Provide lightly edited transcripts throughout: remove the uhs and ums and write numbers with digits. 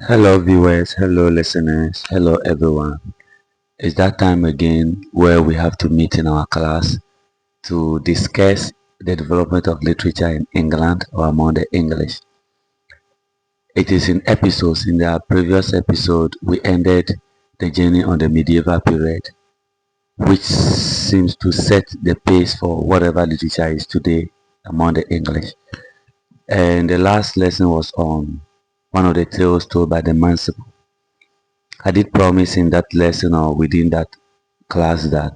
Hello viewers, hello listeners, hello everyone. It's that time again where we have to meet in our class to discuss the development of literature in England or among the English. It is in episodes. In the previous episode, we ended the journey on the medieval period, which seems to set the pace for whatever literature is today among the English. And the last lesson was on one of the tales told by the Manciple. I did promise in that lesson or within that class that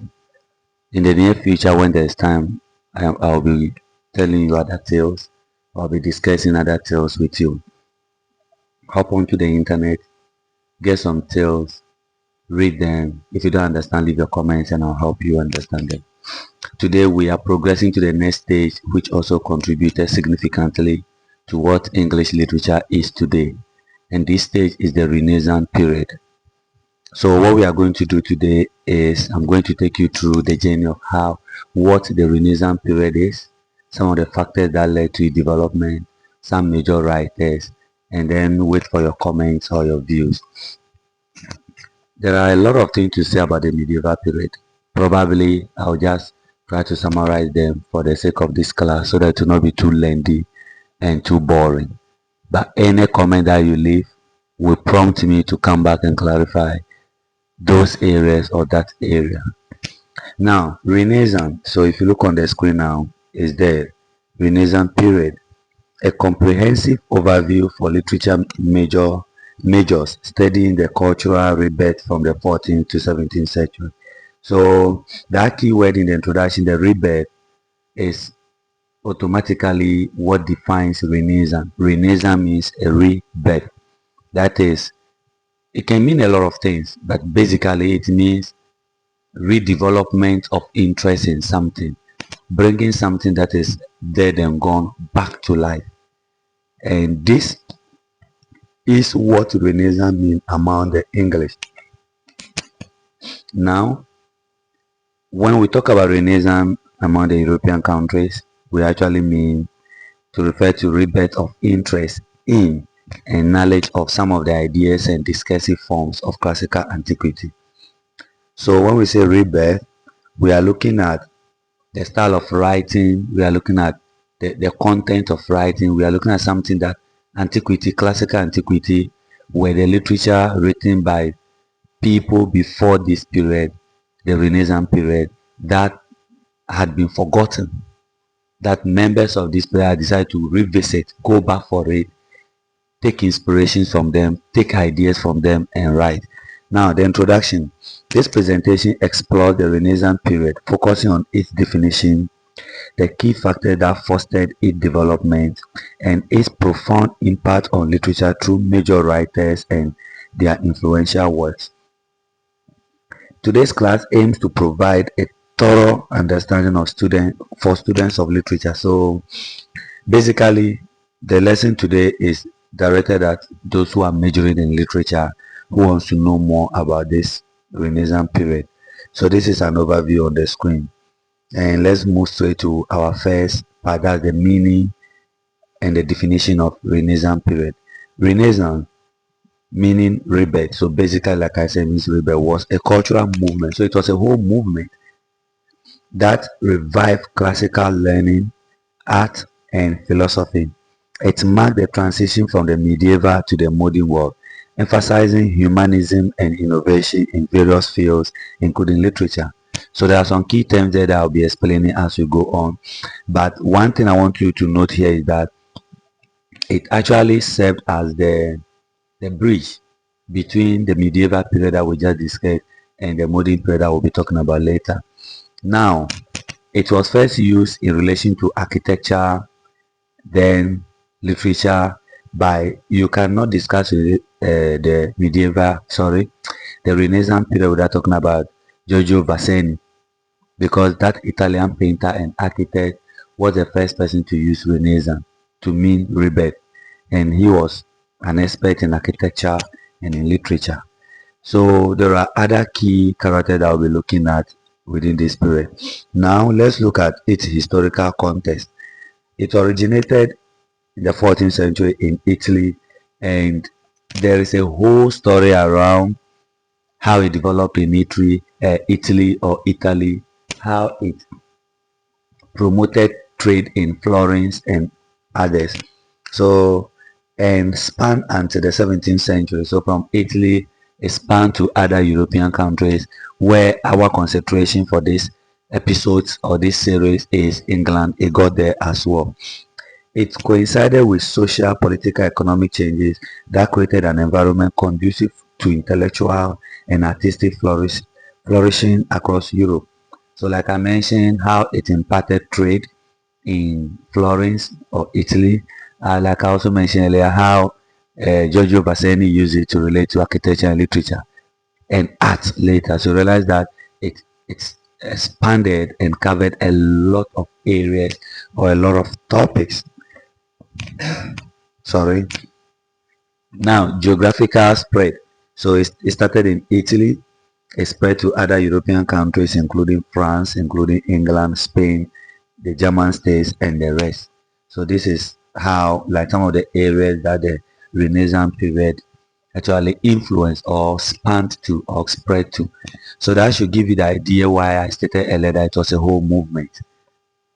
in the near future when there's time I'll be telling you other tales. I'll be discussing other tales with you. Hop onto the internet, get some tales, read them. If you don't understand, leave your comments and I'll help you understand them. Today we are progressing to the next stage, which also contributed significantly to what English literature is today. And this stage is the Renaissance period. So what we are going to do today is I'm going to take you through the journey of what the Renaissance period is, some of the factors that led to its development, some major writers, and then wait for your comments or your views. There are a lot of things to say about the medieval period. Probably I'll just try to summarize them for the sake of this class so that it will not be too lengthy and too boring. But any comment that you leave will prompt me to come back and clarify those areas or that area. Now, Renaissance. So if you look on the screen now, is the Renaissance period, a comprehensive overview for literature majors studying the cultural rebirth from the 14th to 17th century. So that key word in the introduction, the rebirth, is automatically what defines Renaissance. Renaissance means a rebirth. That is, it can mean a lot of things, but basically it means redevelopment of interest in something, bringing something that is dead and gone back to life. And this is what Renaissance means among the English. Now, when we talk about Renaissance among the European countries, we actually mean to refer to rebirth of interest in and knowledge of some of the ideas and discursive forms of classical antiquity. So when we say rebirth, we are looking at the style of writing, we are looking at the content of writing, we are looking at something that antiquity, classical antiquity, were the literature written by people before this period, the Renaissance period, that had been forgotten, that members of this period decided to revisit, go back for it, take inspirations from them, take ideas from them, and write. Now, the introduction. This presentation explores the Renaissance period, focusing on its definition, the key factors that fostered its development, and its profound impact on literature through major writers and their influential works. Today's class aims to provide a thorough understanding of students of literature. So basically, the lesson today is directed at those who are majoring in literature, who wants to know more about this Renaissance period. So this is an overview on the screen. And let's move straight to our first part, that's the meaning and the definition of Renaissance period. Renaissance meaning rebirth. So basically, like I said, means rebirth was a cultural movement. So it was a whole movement that revived classical learning, art, and philosophy. It marked the transition from the medieval to the modern world, emphasizing humanism and innovation in various fields, including literature. So there are some key terms there that I'll be explaining as we go on. But one thing I want you to note here is that it actually served as the bridge between the medieval period that we just discussed and the modern period that we'll be talking about later. Now, it was first used in relation to architecture, then literature. By you cannot discuss the the Renaissance period without talking about Giorgio Vasari, because that Italian painter and architect was the first person to use Renaissance to mean rebirth, and he was an expert in architecture and in literature. So there are other key characters that we'll be looking at within this period. Now let's look at its historical context. It originated in the 14th century in Italy, and there is a whole story around how it developed in Italy, how it promoted trade in Florence and others. So, and spanned until the 17th century. So from Italy, it spanned to other European countries where our concentration for this episodes or this series is England. It got there as well. It coincided with social, political, economic changes that created an environment conducive to intellectual and artistic flourishing across Europe. So like I mentioned, how it impacted trade in Florence or Italy. Like I also mentioned earlier, how Giorgio Vasari used it to relate to architecture and literature and art later. So realize that it's expanded and covered a lot of areas or a lot of topics. Sorry. Now, geographical spread. So it started in Italy, it spread to other European countries, including France, including England, Spain, the German states, and the rest. So this is how, like some of the areas that the Renaissance period actually influenced or spanned to or spread to. So that should give you the idea why I stated earlier that it was a whole movement.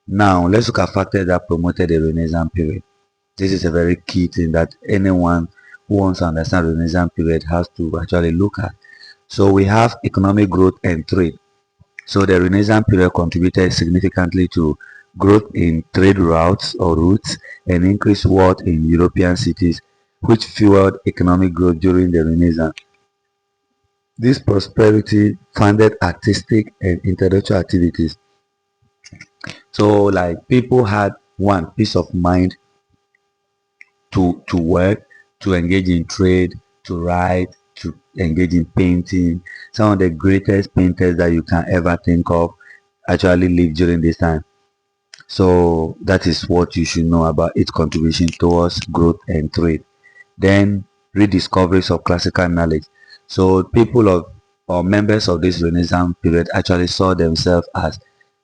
Now, let's look at factors that promoted the Renaissance period. This is a very key thing that anyone who wants to understand the Renaissance period has to actually look at. So we have economic growth and trade. So the Renaissance period contributed significantly to growth in trade routes and increased wealth in European cities, which fueled economic growth during the Renaissance. This prosperity funded artistic and intellectual activities. So like people had one peace of mind to work, to engage in trade, to write, to engage in painting. Some of the greatest painters that you can ever think of actually lived during this time. So that is what you should know about its contribution towards growth and trade. Then rediscoveries of classical knowledge. So people of or members of this Renaissance period actually saw themselves as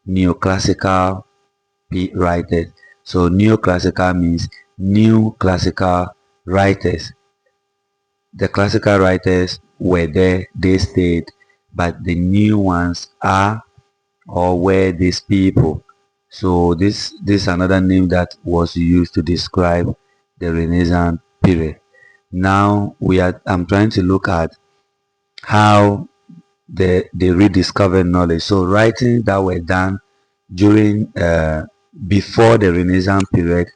neoclassical writers. So neoclassical means new classical writers. The classical writers were there, they stayed, but the new ones are or were these people. So this is another name that was used to describe the Renaissance period. Now I'm trying to look at how they rediscovered knowledge. So writings that were done during before the Renaissance period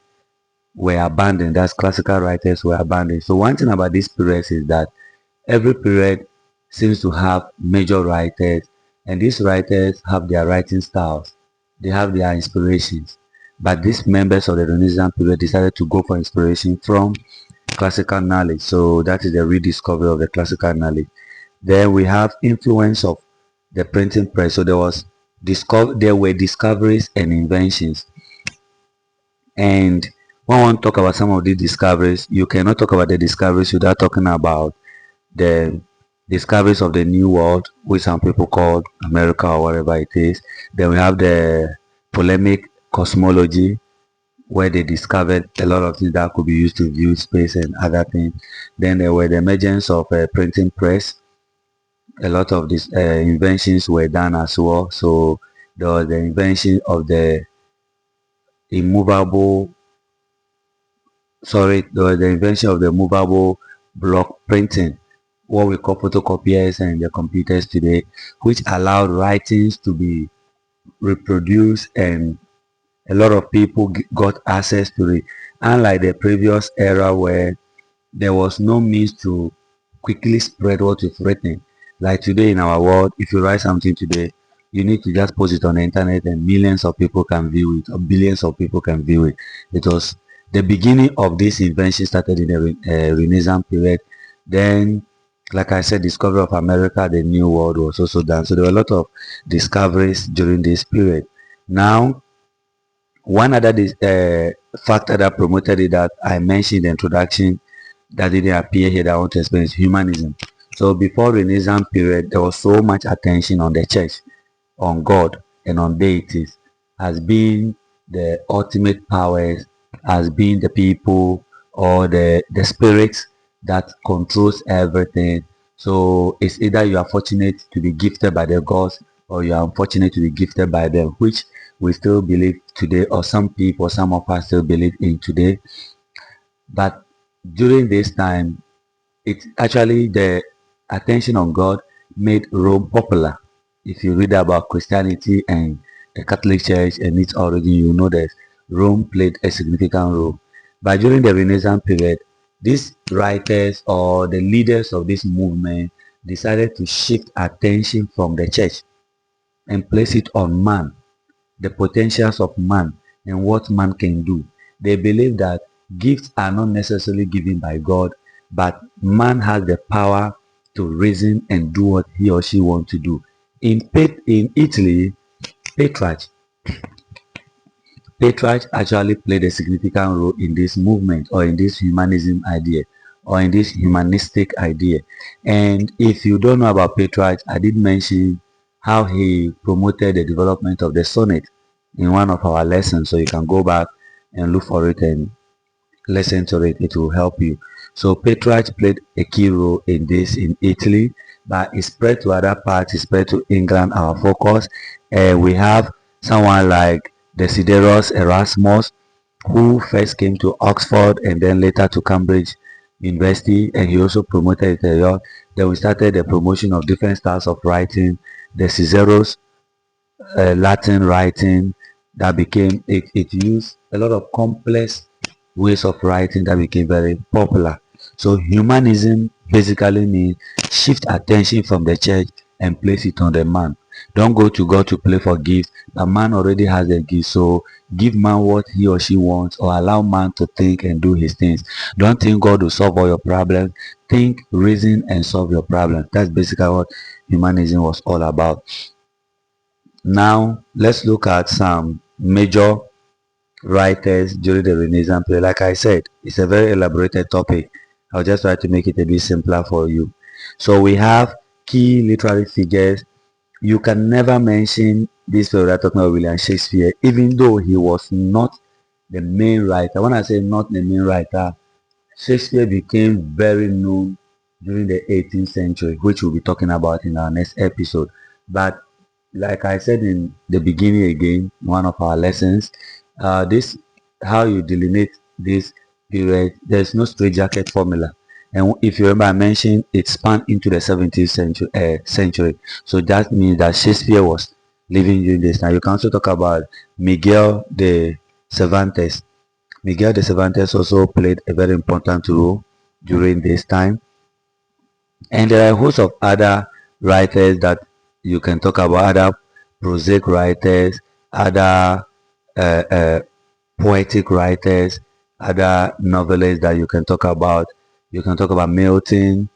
were abandoned. That's classical writers were abandoned. So one thing about this period is that every period seems to have major writers, and these writers have their writing styles. They have their inspirations. But these members of the Renaissance period decided to go for inspiration from classical knowledge. So that is the rediscovery of the classical knowledge. Then we have influence of the printing press. So there were discoveries and inventions. And when one talk about some of these discoveries, you cannot talk about the discoveries without talking about the discoveries of the New World, which some people call America or whatever it is. Then we have the polemic cosmology, where they discovered a lot of things that could be used to view space and other things. Then there were the emergence of a printing press. A lot of these inventions were done as well. So there was the invention of the immovable there was the invention of the movable block printing, what we call photocopiers and the computers today, which allowed writings to be reproduced and a lot of people got access to it. Unlike the previous era where there was no means to quickly spread what you've written. Like today in our world, if you write something today, you need to just post it on the internet and millions of people can view it or billions of people can view it. It was the beginning of this invention started in the Renaissance period. Then, like I said, discovery of America, the New World was also done. So there were a lot of discoveries during this period. Now, one other factor that promoted it that I mentioned in the introduction that didn't appear here that I want to explain is humanism. So before Renaissance period, there was so much attention on the church, on God, and on deities as being the ultimate powers, as being the people or the spirits that controls everything. So it's either you are fortunate to be gifted by the gods or you are unfortunate to be gifted by them, which we still believe today, or some people, some of us still believe in today. But during this time, it's actually the attention on God made Rome popular. If you read about Christianity and the Catholic Church and its origin, you know that Rome played a significant role. But during the Renaissance period, these writers or the leaders of this movement decided to shift attention from the church and place it on man, the potentials of man and what man can do. They believe that gifts are not necessarily given by God, but man has the power to reason and do what he or she wants to do. In Italy, Petrarch, Petrarch actually played a significant role in this movement or in this humanism idea or in this humanistic idea. And if you don't know about Petrarch, I did mention how he promoted the development of the sonnet in one of our lessons. So you can go back and look for it and listen to it. It will help you. So Petrarch played a key role in this in Italy, but it spread to other parts, it spread to England, our focus. And we have someone like Desiderius Erasmus, who first came to Oxford and then later to Cambridge University, and he also promoted it a lot. Then we started the promotion of different styles of writing, the Cicero's Latin writing that became it used a lot of complex ways of writing that became very popular. So humanism basically means shift attention from the church and place it on the man. Don't go to God to play for gifts. The man already has a gift. So give man what he or she wants or allow man to think and do his things. Don't think God will solve all your problems. Think, reason, and solve your problems. That's basically what humanism was all about. Now, let's look at some major writers during the Renaissance period. Like I said, it's a very elaborated topic. I'll just try to make it a bit simpler for you. So we have key literary figures. You can never mention this period we're talking about William Shakespeare, even though he was not the main writer. When I say not the main writer, Shakespeare became very known during the 18th century, which we'll be talking about in our next episode. But like I said in the beginning again, one of our lessons, this how you delineate this period. There's no straitjacket formula, and if you remember, I mentioned it spanned into the 17th century. So that means that Shakespeare was living during this time. You can also talk about Miguel de Cervantes. Miguel de Cervantes also played a very important role during this time, and there are a host of other writers that you can talk about, other prosaic writers, other uh, uh, poetic writers, other novelists that you can talk about. You can talk about Milton,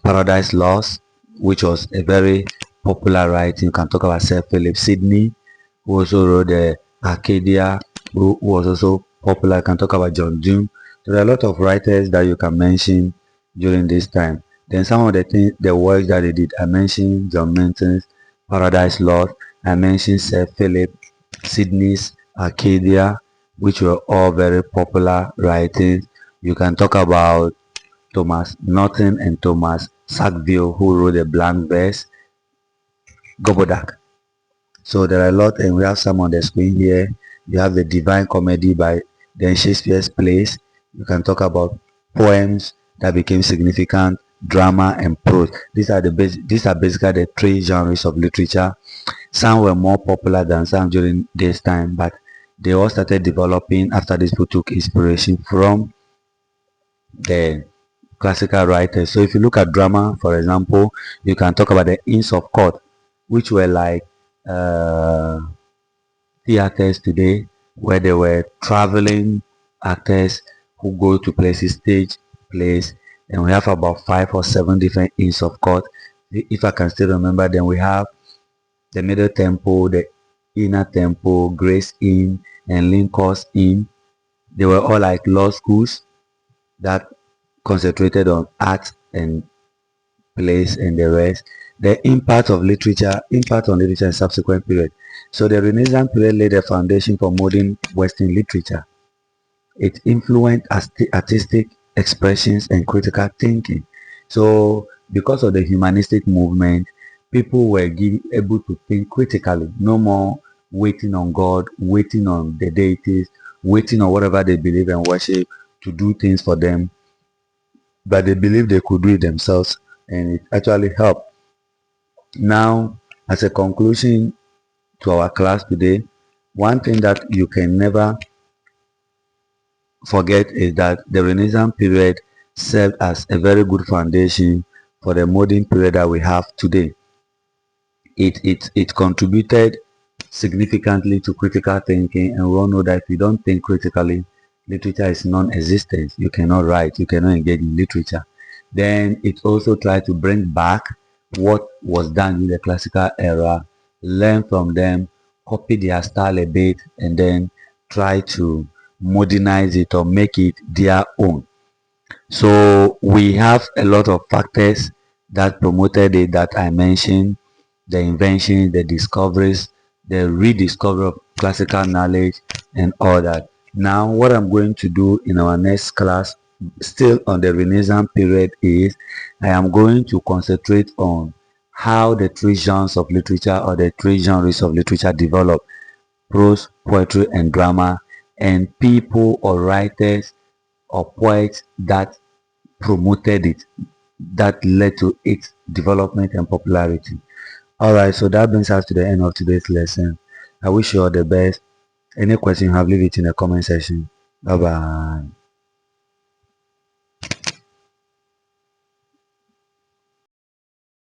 Paradise Lost, which was a very popular writing. You can talk about Sir Philip Sidney, who also wrote the Arcadia, who was also popular. You can talk about John Donne. There are a lot of writers that you can mention during this time. Then some of the things, the works that they did, I mentioned John Milton's Paradise Lost. I mentioned Sir Philip Sidney's Arcadia, which were all very popular writings. You can talk about Thomas Norton and Thomas Sackville, who wrote the Blank Verse, Gobodak. So there are a lot, and we have some on the screen here. You have the Divine Comedy by then Shakespeare's plays. You can talk about poems that became significant, drama and prose. These are basically the three genres of literature. Some were more popular than some during this time, but they all started developing after these people took inspiration from the classical writers. So if you look at drama, for example, you can talk about the Inns of Court, which were like theaters today, where they were traveling actors who go to places, stage plays, and we have about 5 or 7 different Inns of Court. If I can still remember, then we have the Middle Temple, the Inner Temple, Grace Inn, and Lincoln's Inn. They were all like law schools that concentrated on art and plays and the rest. The impact on literature in subsequent period. So the Renaissance period laid the foundation for modern Western literature. It influenced artistic expressions and critical thinking. So because of the humanistic movement, people were able to think critically, no more waiting on God, waiting on the deities, waiting on whatever they believe and worship to do things for them, but they believe they could do it themselves, and it actually helped. Now, as a conclusion to our class today, one thing that you can never forget is that the Renaissance period served as a very good foundation for the modern period that we have today. It contributed significantly to critical thinking, and we all know that if you don't think critically, literature is non-existent. You cannot write, you cannot engage in literature. Then it also tried to bring back what was done in the classical era, learn from them, copy their style a bit, and then try to modernize it or make it their own. So we have a lot of factors that promoted it that I mentioned: the inventions, the discoveries, the rediscovery of classical knowledge and all that. Now what I'm going to do in our next class, still on the Renaissance period, is I am going to concentrate on how the three genres of literature or the three genres of literature developed: prose, poetry and drama, and people or writers or poets that promoted it, that led to its development and popularity. Alright, so that brings us to the end of today's lesson. I wish you all the best. Any question you have, leave it in the comment section. Bye bye.